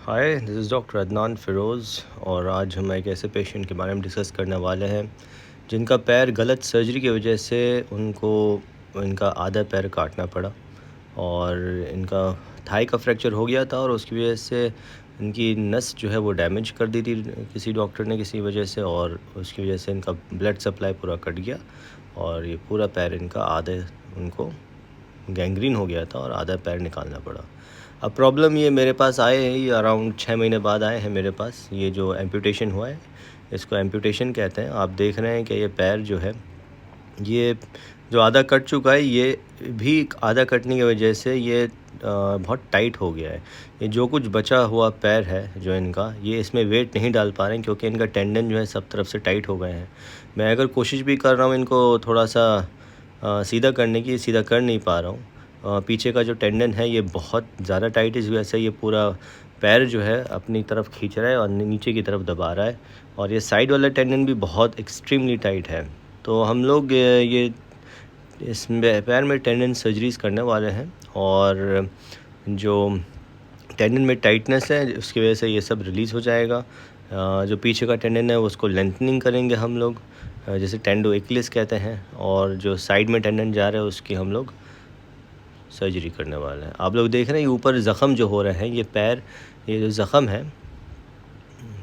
Hi, this is doctor Adnan Firoz और आज हम एक ऐसे पेशेंट के बारे में डिस्कस करने वाले हैं जिनका पैर गलत सर्जरी की वजह से उनको इनका आधा पैर काटना पड़ा और इनका थाई का फ्रैक्चर हो गया था और उसकी वजह से इनकी नस जो है वो डैमेज कर दी थी किसी डॉक्टर ने किसी वजह से, और उसकी वजह से इनका ब्लड सप्लाई पूरा कट गया और ये पूरा पैर इनका आधे उनको गैंग्रीन हो गया था और आधा पैर निकालना पड़ा। अब प्रॉब्लम ये मेरे पास आए हैं, ये अराउंड 6 महीने बाद आए हैं मेरे पास। ये जो एम्पुटेशन हुआ है इसको एम्पुटेशन कहते हैं। आप देख रहे हैं कि ये पैर जो है ये जो आधा कट चुका है, ये भी आधा कटने की वजह से ये बहुत टाइट हो गया है। ये जो कुछ बचा हुआ पैर है जो इनका, ये इसमें वेट नहीं डाल पा रहे हैं क्योंकि इनका टेंडन जो है सब तरफ से टाइट हो गए हैं। मैं अगर कोशिश भी कर रहा हूँ इनको थोड़ा सा सीधा करने की, सीधा कर नहीं पा रहा हूँ। पीछे का जो टेंडन है ये बहुत ज़्यादा टाइट है, इस वजह से ये पूरा पैर जो है अपनी तरफ खींच रहा है और नीचे की तरफ दबा रहा है, और ये साइड वाला टेंडन भी बहुत एक्सट्रीमली टाइट है। तो हम लोग ये इस पैर में टेंडन सर्जरीज़ करने वाले हैं, और जो टेंडन में टाइटनेस है उसकी वजह से ये सब रिलीज़ हो जाएगा। जो पीछे का टेंडन है उसको लेंथनिंग करेंगे हम लोग, जैसे टेंडो एक्लिस कहते हैं, और जो साइड में टेंडन जा रहा है उसकी हम लोग सर्जरी करने वाले हैं। आप लोग देख रहे हैं ऊपर ज़ख़म जो हो रहे हैं, ये पैर, ये जो ज़ख़म है,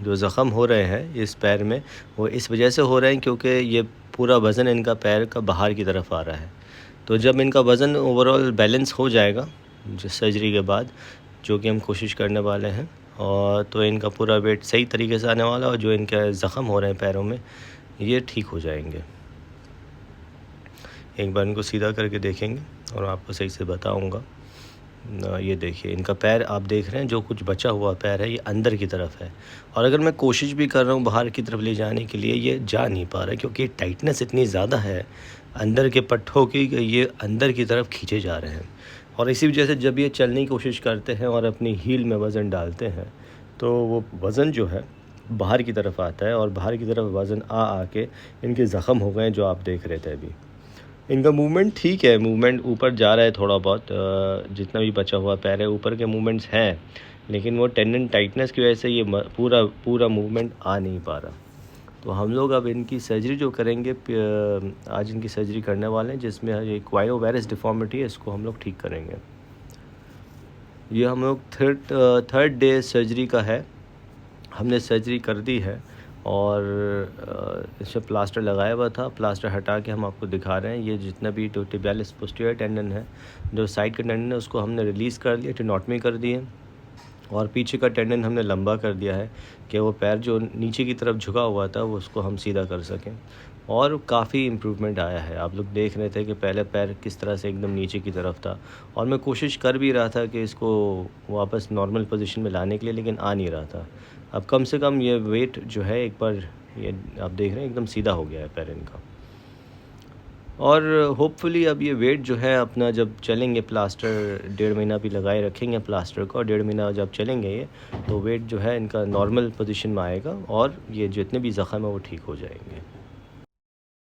जो ज़ख़म हो रहे हैं इस पैर में, वो इस वजह से हो रहे हैं क्योंकि ये पूरा वज़न इनका पैर का बाहर की तरफ आ रहा है। तो जब इनका वज़न ओवरऑल बैलेंस हो जाएगा जो सर्जरी के बाद, जो कि हम कोशिश करने वाले हैं, और तो इनका पूरा वेट सही तरीके से आने वाला है और जो इनके ज़ख़म हो रहे हैं पैरों में ये ठीक हो जाएंगे। एक बार इनको सीधा करके देखेंगे और आपको सही से बताऊंगा। ये देखिए इनका पैर आप देख रहे हैं, जो कुछ बचा हुआ पैर है ये अंदर की तरफ है, और अगर मैं कोशिश भी कर रहा हूँ बाहर की तरफ ले जाने के लिए, ये जा नहीं पा रहा है क्योंकि टाइटनेस इतनी ज़्यादा है अंदर के पट्ठों की कि ये अंदर की तरफ खींचे जा रहे हैं। और इसी वजह से जब ये चलने की कोशिश करते हैं और अपनी हील में वज़न डालते हैं तो वो वज़न जो है बाहर की तरफ आता है, और बाहर की तरफ वज़न आ आके इनके ज़ख़म हो गए जो आप देख रहे थे अभी। इनका मूवमेंट ठीक है, मूवमेंट ऊपर जा रहा है थोड़ा बहुत, जितना भी बचा हुआ पैर है ऊपर के मूवमेंट्स हैं, लेकिन वो टेंडन टाइटनेस की वजह से ये पूरा पूरा मूवमेंट आ नहीं पा रहा। तो हम लोग अब इनकी सर्जरी जो करेंगे, आज इनकी सर्जरी करने वाले हैं जिसमें ये क्वाइनोवायरस डिफॉर्मिटी है, इसको हम लोग ठीक करेंगे। ये हम लोग थर्ड डे सर्जरी का है, हमने सर्जरी कर दी है, और इस पे प्लास्टर लगाया हुआ था। प्लास्टर हटा के हम आपको दिखा रहे हैं। ये जितना भी टिबियालिस पोस्टीरियर टेंडन है, जो साइड का टेंडन है, उसको हमने रिलीज़ कर दिया, टेनोटमी कर दी है, और पीछे का टेंडन हमने लंबा कर दिया है कि वो पैर जो नीचे की तरफ झुका हुआ था वो उसको हम सीधा कर सकें। और काफ़ी इम्प्रूवमेंट आया है। आप लोग देख रहे थे कि पहले पैर किस तरह से एकदम नीचे की तरफ था, और मैं कोशिश कर भी रहा था कि इसको वापस नॉर्मल पोजीशन में लाने के लिए, लेकिन आ नहीं रहा था। अब कम से कम ये वेट जो है एक बार, ये आप देख रहे हैं एकदम सीधा हो गया है पैर इनका। और होपफुली अब ये वेट जो है अपना, जब चलेंगे प्लास्टर 1.5 महीना भी लगाए रखेंगे प्लास्टर को, और 1.5 महीना जब चलेंगे ये, तो वेट जो है इनका नॉर्मल पोजीशन में आएगा और ये जितने भी ज़ख़म है वो ठीक हो जाएंगे।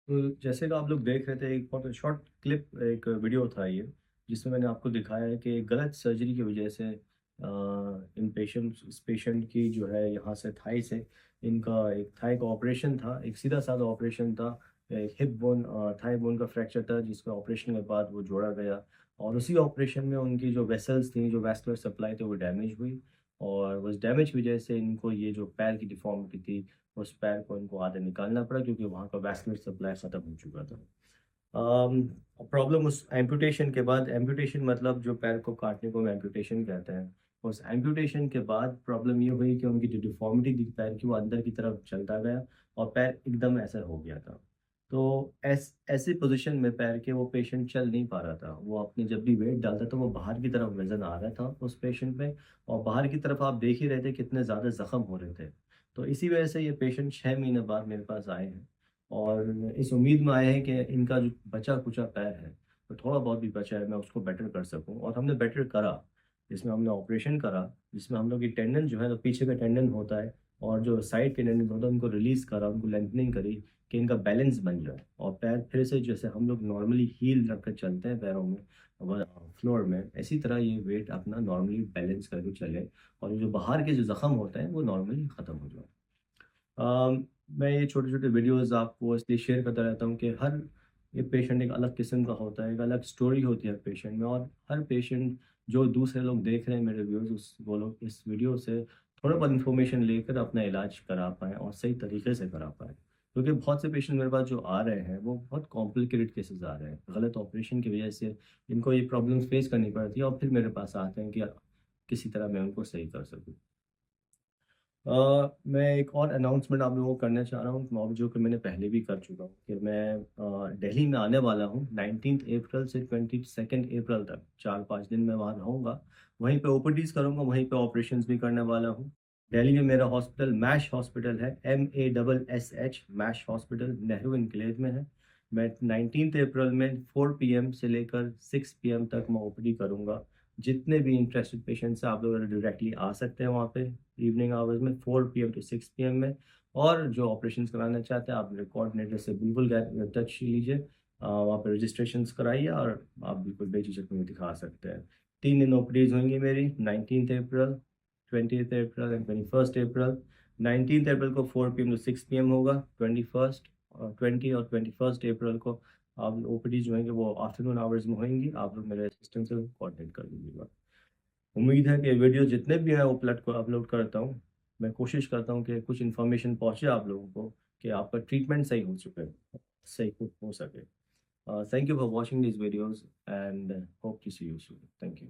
तो जैसे कि आप लोग देख रहे थे, एक बहुत शॉर्ट क्लिप, एक वीडियो था ये, जिसमें मैंने आपको दिखाया है कि गलत सर्जरी की वजह से इस पेशेंट की जो है यहाँ से थाई से, इनका एक थाई का ऑपरेशन था, एक सीधा साधा ऑपरेशन था। एक हिप बोन, थाई बोन का फ्रैक्चर था जिसका ऑपरेशन के बाद वो जोड़ा गया, और उसी ऑपरेशन में उनकी जो वेसल्स थी, जो वैस्कुलर सप्लाई थी, वो डैमेज हुई, और उस डैमेज की वजह से इनको ये जो पैर की डिफॉर्मिटी थी, उस पैर को इनको आधे निकालना पड़ा क्योंकि वहाँ का वैस्कुलर सप्लाई ख़त्म हो चुका था। प्रॉब्लम उस एम्पुटेशन के बाद, एम्पुटेशन मतलब जो पैर को काटने को हम एम्पुटेशन कहते हैं, उस एम्पुटेशन के बाद प्रॉब्लम ये हुई कि उनकी जो डिफॉर्मिटी थी पैर की, वो अंदर की तरफ चलता गया और पैर एकदम ऐसा हो गया था। तो ऐसी पोजीशन में पैर के वो पेशेंट चल नहीं पा रहा था। वो अपने जब भी वेट डालता था वो बाहर की तरफ वजन आ रहा था उस पेशेंट में, और बाहर की तरफ आप देख ही रहे थे कितने ज़्यादा ज़ख्म हो रहे थे। तो इसी वजह से ये पेशेंट 6 महीने बाद मेरे पास आए हैं, और इस उम्मीद में आए हैं कि इनका जो बचा कुचा पैर है, तो थोड़ा बहुत भी बचा है, मैं उसको बेटर कर सकूं, और हमने बेटर करा। जिसमें हमने ऑपरेशन करा, जिसमें हम लोग की टेंडन जो है, तो पीछे का टेंडन होता है और जो साइड के टेंडन होता है, उनको रिलीज़ करा, उनको लेंथनिंग करी कि इनका बैलेंस बन जाए, और पैर फिर से जैसे हम लोग नॉर्मली हील रख कर चलते हैं पैरों में, फ्लोर में, इसी तरह ये वेट अपना नॉर्मली बैलेंस करके चले और जो बाहर के जो ज़ख़म होते हैं वो नॉर्मली ख़त्म हो जाए। मैं ये छोटे-छोटे वीडियोज़ आपको इसलिए शेयर करता रहता हूँ कि हर ये पेशेंट एक अलग किस्म का होता है, एक अलग स्टोरी होती है हर पेशेंट में, और हर पेशेंट जो दूसरे लोग देख रहे हैं मेरे व्यूज़, उस वो लोग इस वीडियो से थोड़ा बहुत इन्फॉर्मेशन लेकर अपना इलाज करा पाएँ और सही तरीके से करा पाएँ। क्योंकि बहुत से पेशेंट मेरे पास जो आ रहे हैं वो बहुत कॉम्प्लिकेटेड केसेज़ आ रहे हैं। गलत ऑपरेशन की वज़ह से इनको ये प्रॉब्लम्स फेस करनी पड़ती है और फिर मेरे पास आते हैं कि किसी तरह मैं उनको सही कर सकूँ। मैं एक और अनाउंसमेंट आप लोगों को करना चाह रहा हूँ, और जो कि मैंने पहले भी कर चुका हूँ, कि मैं दिल्ली में आने वाला हूँ 19 अप्रैल से 22 अप्रैल तक, 4-5 दिन मैं वहाँ रहूँगा। वहीं पे ओपीडीज़ करूँगा, वहीं पे ऑपरेशंस भी करने वाला हूँ। दिल्ली में मेरा हॉस्पिटल मैश हॉस्पिटल है, MASSH MASSH hospital, Nehru enclave में है। मैं 19 अप्रैल में 4 पीएम से लेकर 6 पीएम तक मैं ओपीडी करूँगा। जितने भी इंटरेस्टेड पेशेंट्स हैं, आप लोग डायरेक्टली आ सकते हैं वहाँ पे इवनिंग आवर्स में 4 पीएम टू 6 पीएम में। और जो ऑपरेशंस कराना चाहते हैं, आप मेरे कोऑर्डिनेटर से बिल्कुल टच लीजिए। वहाँ पे रजिस्ट्रेशंस कराइए और आप बिल्कुल बेझिझक मुझे दिखा सकते हैं। 3 दिन ओपीडीज़ होंगी मेरी, 19 अप्रैल, 20th अप्रैल एंड 21st अप्रैल। 19 अप्रैल को 4 पीएम टू 6 पीएम होगा, 21st और 20 और 21st अप्रैल को आप ओपीडी जो होंगे वो आफ्टरनून आवर्स में होंगी। आप लोग मेरे असिस्टेंट से कोऑर्डिनेट कर लीजिएगा। उम्मीद है कि वीडियो जितने भी मैं अपलोड करता हूँ, मैं कोशिश करता हूँ कि कुछ इन्फॉर्मेशन पहुँचे आप लोगों को, कि आपका ट्रीटमेंट सही हो चुके, सही हो सके। Thank you for watching this videos and hope to see you soon. Thank you.